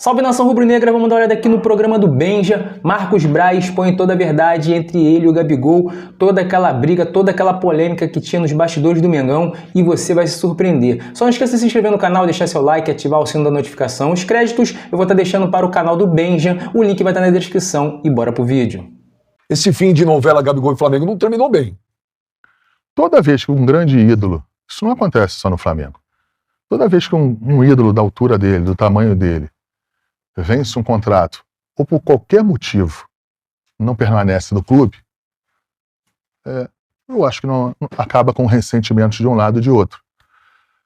Salve nação rubro-negra, vamos dar uma olhada aqui no programa do Benja. Marcos Braz expõe toda a verdade entre ele e o Gabigol, toda aquela briga, toda aquela polêmica que tinha nos bastidores do Mengão e você vai se surpreender. Só não esqueça de se inscrever no canal, deixar seu like, ativar o sino da notificação. Os créditos eu vou estar deixando para o canal do Benja, o link vai estar na descrição e bora pro vídeo. Esse fim de novela Gabigol e Flamengo não terminou bem. Toda vez que um grande ídolo, isso não acontece só no Flamengo, toda vez que um ídolo da altura dele, do tamanho dele, vence um contrato, ou por qualquer motivo não permanece no clube, eu acho que não acaba com ressentimentos de um lado e de outro.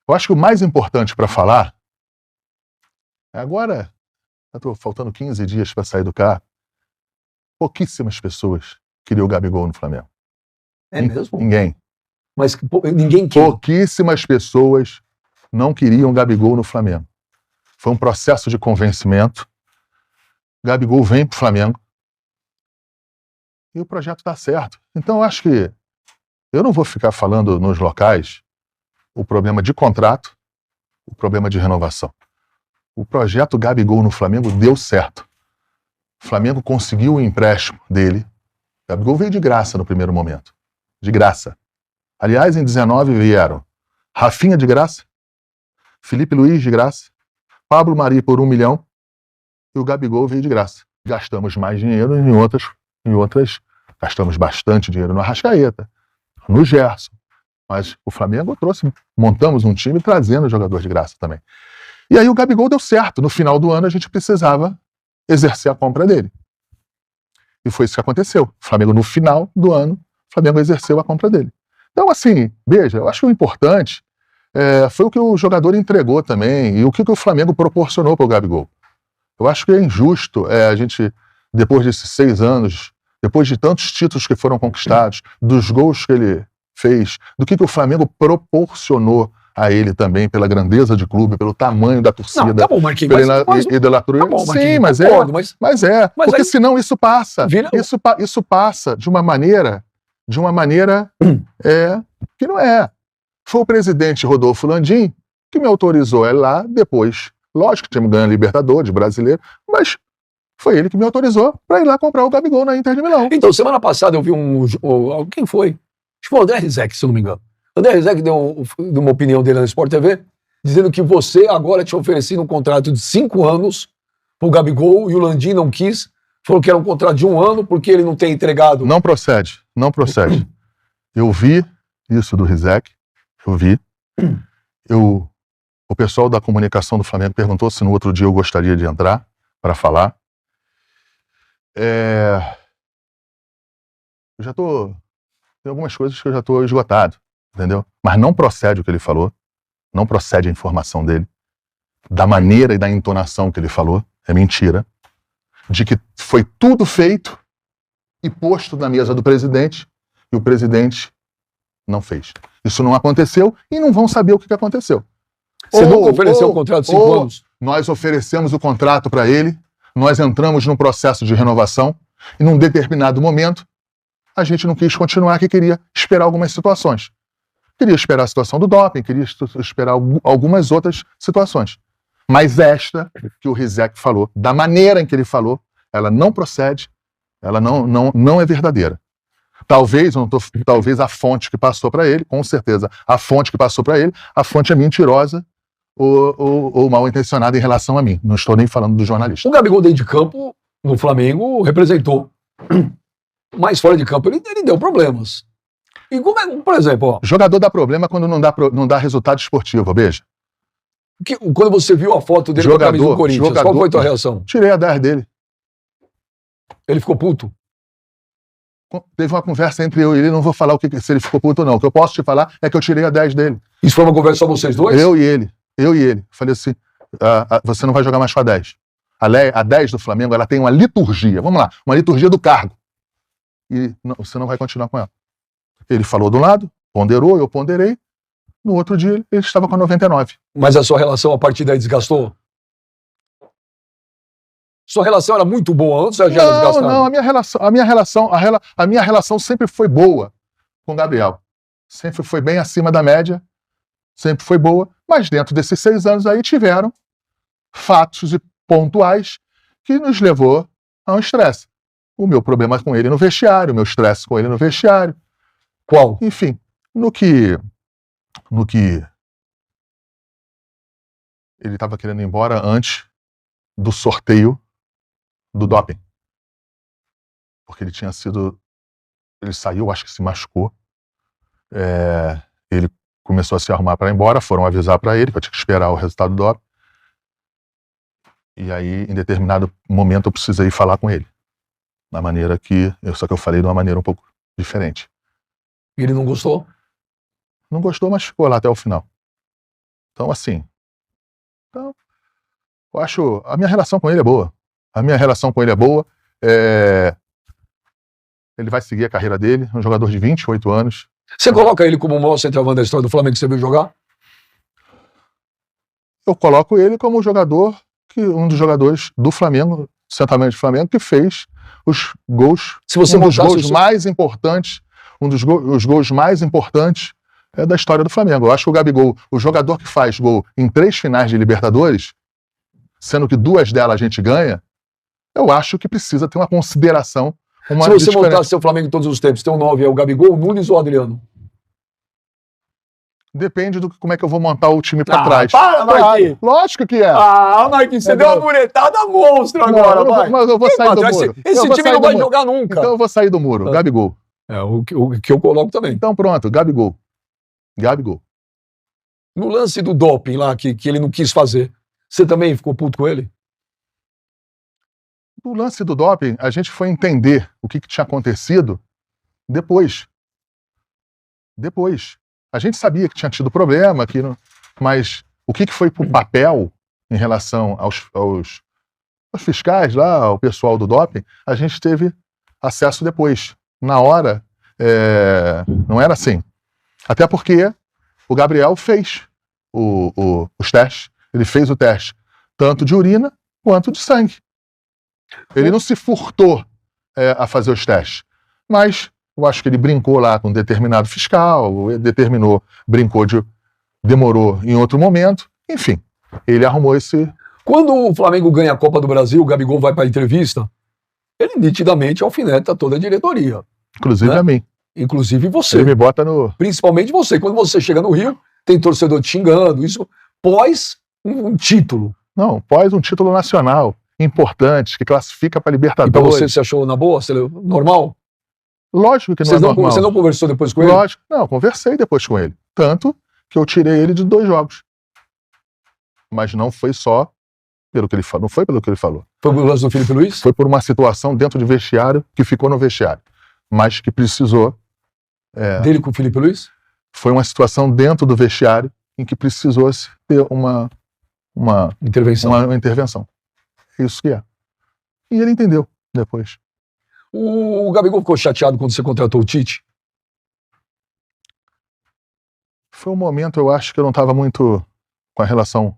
Eu acho que o mais importante para falar, agora, estou faltando 15 dias para sair do carro, pouquíssimas pessoas queriam o Gabigol no Flamengo. É mesmo? Ninguém. Mas ninguém quer. Pouquíssimas pessoas não queriam o Gabigol no Flamengo. Foi um processo de convencimento. Gabigol vem para o Flamengo e o projeto está certo. Então eu acho que eu não vou ficar falando nos locais o problema de contrato, o problema de renovação. O projeto Gabigol no Flamengo deu certo. O Flamengo conseguiu o empréstimo dele. Gabigol veio de graça no primeiro momento. De graça. Aliás, em 19 vieram Rafinha de graça, Felipe Luiz de graça, Pablo Mari por 1 milhão e o Gabigol veio de graça. Gastamos mais dinheiro em outras gastamos bastante dinheiro no Arrascaeta, no Gerson. Mas o Flamengo montamos um time trazendo jogador de graça também. E aí o Gabigol deu certo. No final do ano a gente precisava exercer a compra dele. E foi isso que aconteceu. O Flamengo, no final do ano, o Flamengo exerceu a compra dele. Então, assim, veja, eu acho que o importante foi o que o jogador entregou também e o que o Flamengo proporcionou para o Gabigol. Eu acho que é injusto a gente, depois desses 6 anos, depois de tantos títulos que foram conquistados, dos gols que ele fez, do que o Flamengo proporcionou a ele também, pela grandeza de clube, pelo tamanho da torcida. Não, tá bom, Marquinhos, pela idolatrua. Tá bom, sim, mas porque aí, senão isso passa. Isso passa de uma maneira que não é. Foi o presidente Rodolfo Landim que me autorizou a ir lá depois. Lógico que tínhamos ganho a Libertadores, brasileiro, mas foi ele que me autorizou para ir lá comprar o Gabigol na Inter de Milão. Então, semana passada eu vi quem foi? Acho que foi o André Rizek, se eu não me engano. O André Rizek deu uma opinião dele na Sport TV, dizendo que você agora tinha oferecido um contrato de 5 anos pro Gabigol e o Landim não quis. Falou que era um contrato de 1 ano porque ele não tem entregado. Não procede. Eu vi isso do Rizek, eu vi. O pessoal da comunicação do Flamengo perguntou se no outro dia eu gostaria de entrar para falar. Tem algumas coisas que eu já estou esgotado, entendeu? Mas não procede o que ele falou, não procede a informação dele, da maneira e da entonação que ele falou, é mentira, de que foi tudo feito e posto na mesa do presidente e o presidente não fez. Isso não aconteceu e não vão saber o que aconteceu. Você nunca ofereceu um contrato de 5 anos? Nós oferecemos o contrato para ele, nós entramos num processo de renovação e num determinado momento a gente não quis continuar, que queria esperar algumas situações. Queria esperar a situação do doping, queria esperar algumas outras situações. Mas esta que o Rizek falou, da maneira em que ele falou, ela não procede, ela não é verdadeira. Talvez a fonte que passou para ele, com certeza, a fonte que passou para ele, a fonte é mentirosa ou mal intencionada em relação a mim. Não estou nem falando do jornalista. O Gabigol dentro de campo, no Flamengo, representou. Mas fora de campo ele deu problemas. E como é, por exemplo... Jogador dá problema quando não dá resultado esportivo, veja. Quando você viu a foto dele com a camisa do Corinthians, qual foi a tua reação? Tirei a 10 dele. Ele ficou puto? Teve uma conversa entre eu e ele, não vou falar se ele ficou puto ou não. O que eu posso te falar é que eu tirei a 10 dele. Isso foi uma conversa só vocês dois? Eu e ele. Falei assim, você não vai jogar mais com a 10. A 10 do Flamengo, ela tem uma liturgia, vamos lá, uma liturgia do cargo. E você não vai continuar com ela. Ele falou de um lado, ponderou, eu ponderei. No outro dia, ele estava com a 99. Mas a sua relação a partir daí desgastou? Sua relação era muito boa antes ou já era desgastada? Não, a minha relação sempre foi boa com o Gabriel. Sempre foi bem acima da média, sempre foi boa, mas dentro desses 6 anos aí tiveram fatos pontuais que nos levou a um estresse. O meu problema com ele no vestiário, o meu estresse com ele no vestiário. Qual? Enfim, no que ele estava querendo ir embora antes do sorteio do doping. Porque ele tinha sido... Ele saiu, acho que se machucou. Ele começou a se arrumar para ir embora, foram avisar para ele que eu tinha que esperar o resultado do doping. E aí, em determinado momento, eu precisei falar com ele. Da maneira que... Só que eu falei de uma maneira um pouco diferente. Ele não gostou? Não gostou, mas ficou lá até o final. Então, assim... eu acho... A minha relação com ele é boa. Ele vai seguir a carreira dele, um jogador de 28 anos. Você coloca ele como o maior centroavante da história do Flamengo que você viu jogar? Eu coloco ele como um dos jogadores do Flamengo, centralmente do Flamengo, que fez os gols, Se você um dos botasse gols o seu- mais importantes, os gols mais importantes da história do Flamengo. Eu acho que o Gabigol, o jogador que faz gol em 3 finais de Libertadores, sendo que 2 delas a gente ganha, eu acho que precisa ter uma consideração. Se você montasse seu Flamengo em todos os tempos, teu 9 é o Gabigol, o Nunes ou o Adriano? Depende do como é que eu vou montar o time pra trás. Para, Marquinhos! Lógico que é. Marquinhos, você deu uma muretada monstro agora, eu não vou- vai. mas eu vou sair do muro. Esse Eu vou time sair não do vai muro. jogar nunca. Então eu vou sair do muro. Gabigol. É o que eu coloco também. Então pronto, Gabigol. No lance do doping lá, que ele não quis fazer, você também ficou puto com ele? No lance do doping, a gente foi entender o que tinha acontecido depois. A gente sabia que tinha tido problema, mas o que foi pro papel em relação aos fiscais lá, ao pessoal do doping, a gente teve acesso depois. Na hora, não era assim. Até porque o Gabriel fez os testes. Ele fez o teste tanto de urina quanto de sangue. Ele não se furtou a fazer os testes. Mas eu acho que ele brincou lá com um determinado fiscal, demorou em outro momento. Enfim, ele arrumou esse... Quando o Flamengo ganha a Copa do Brasil, o Gabigol vai pra entrevista, ele nitidamente alfineta toda a diretoria. Inclusive Né? a mim. Inclusive você. Ele me bota no... Principalmente você. Quando você chega no Rio, tem torcedor te xingando. Isso pós um título. Não, pós um título nacional importante, que classifica para E pra Libertadores. você achou na boa? Normal? Lógico que não é normal. Você não conversou depois com ele? Lógico. Não, conversei depois com ele. Tanto que eu tirei ele de 2 jogos. Mas não foi só pelo que ele falou. Não foi pelo que ele falou. Foi o lance do Felipe Luiz? Foi por uma situação dentro de vestiário que ficou no vestiário. Mas que precisou... Dele com o Felipe Luiz? Foi uma situação dentro do vestiário em que precisou ter uma intervenção. É isso que é. E ele entendeu depois. O Gabigol ficou chateado quando você contratou o Tite? Foi um momento, eu acho que eu não estava muito com a relação...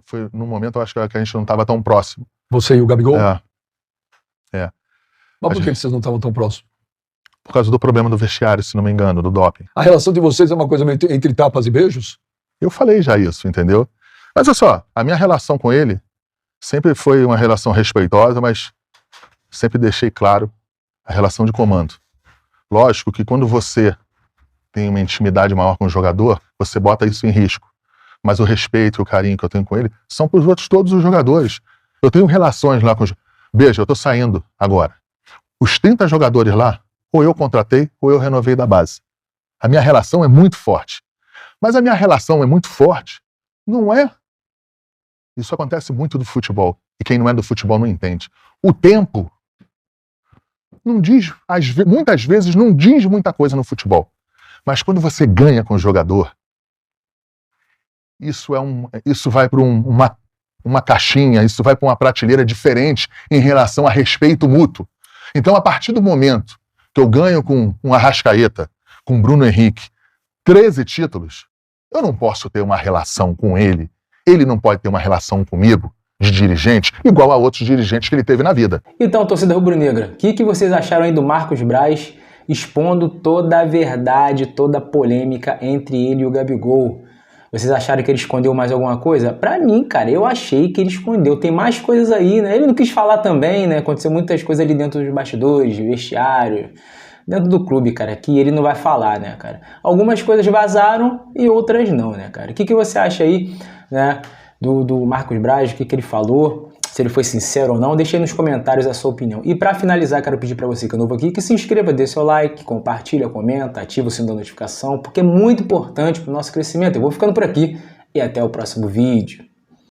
Foi num momento, eu acho que a gente não estava tão próximo. Você e o Gabigol? É. Mas por que vocês não estavam tão próximos? Por causa do problema do vestiário, se não me engano, do doping. A relação de vocês é uma coisa meio entre tapas e beijos? Eu falei já isso, entendeu? Mas olha só, a minha relação com ele sempre foi uma relação respeitosa, mas sempre deixei claro a relação de comando. Lógico que quando você tem uma intimidade maior com o jogador, você bota isso em risco. Mas o respeito e o carinho que eu tenho com ele são para os outros, todos os jogadores. Eu tenho relações lá com os... Veja, eu estou saindo agora. Os 30 jogadores lá, ou eu contratei, ou eu renovei da base. A minha relação é muito forte. Mas a minha relação é muito forte, não é... Isso acontece muito do futebol. E quem não é do futebol não entende. O tempo não diz, muitas vezes não diz muita coisa no futebol. Mas quando você ganha com o jogador, isso vai para uma caixinha, isso vai para uma prateleira diferente em relação a respeito mútuo. Então, a partir do momento que eu ganho com um Arrascaeta, com Bruno Henrique, 13 títulos, eu não posso ter uma relação com ele. Ele não pode ter uma relação comigo, de dirigente, igual a outros dirigentes que ele teve na vida. Então, torcida rubro-negra, o que vocês acharam aí do Marcos Braz expondo toda a verdade, toda a polêmica entre ele e o Gabigol? Vocês acharam que ele escondeu mais alguma coisa? Pra mim, cara, eu achei que ele escondeu. Tem mais coisas aí, né? Ele não quis falar também, né? Aconteceu muitas coisas ali dentro dos bastidores, vestiário, dentro do clube, cara, que ele não vai falar, né, cara? Algumas coisas vazaram e outras não, né, cara? O que você acha aí, né, do Marcos Braz? O que ele falou? Se ele foi sincero ou não? Deixa aí nos comentários a sua opinião. E para finalizar, quero pedir para você que é novo aqui, que se inscreva, dê seu like, compartilha, comenta, ativa o sininho da notificação, porque é muito importante para o nosso crescimento. Eu vou ficando por aqui e até o próximo vídeo.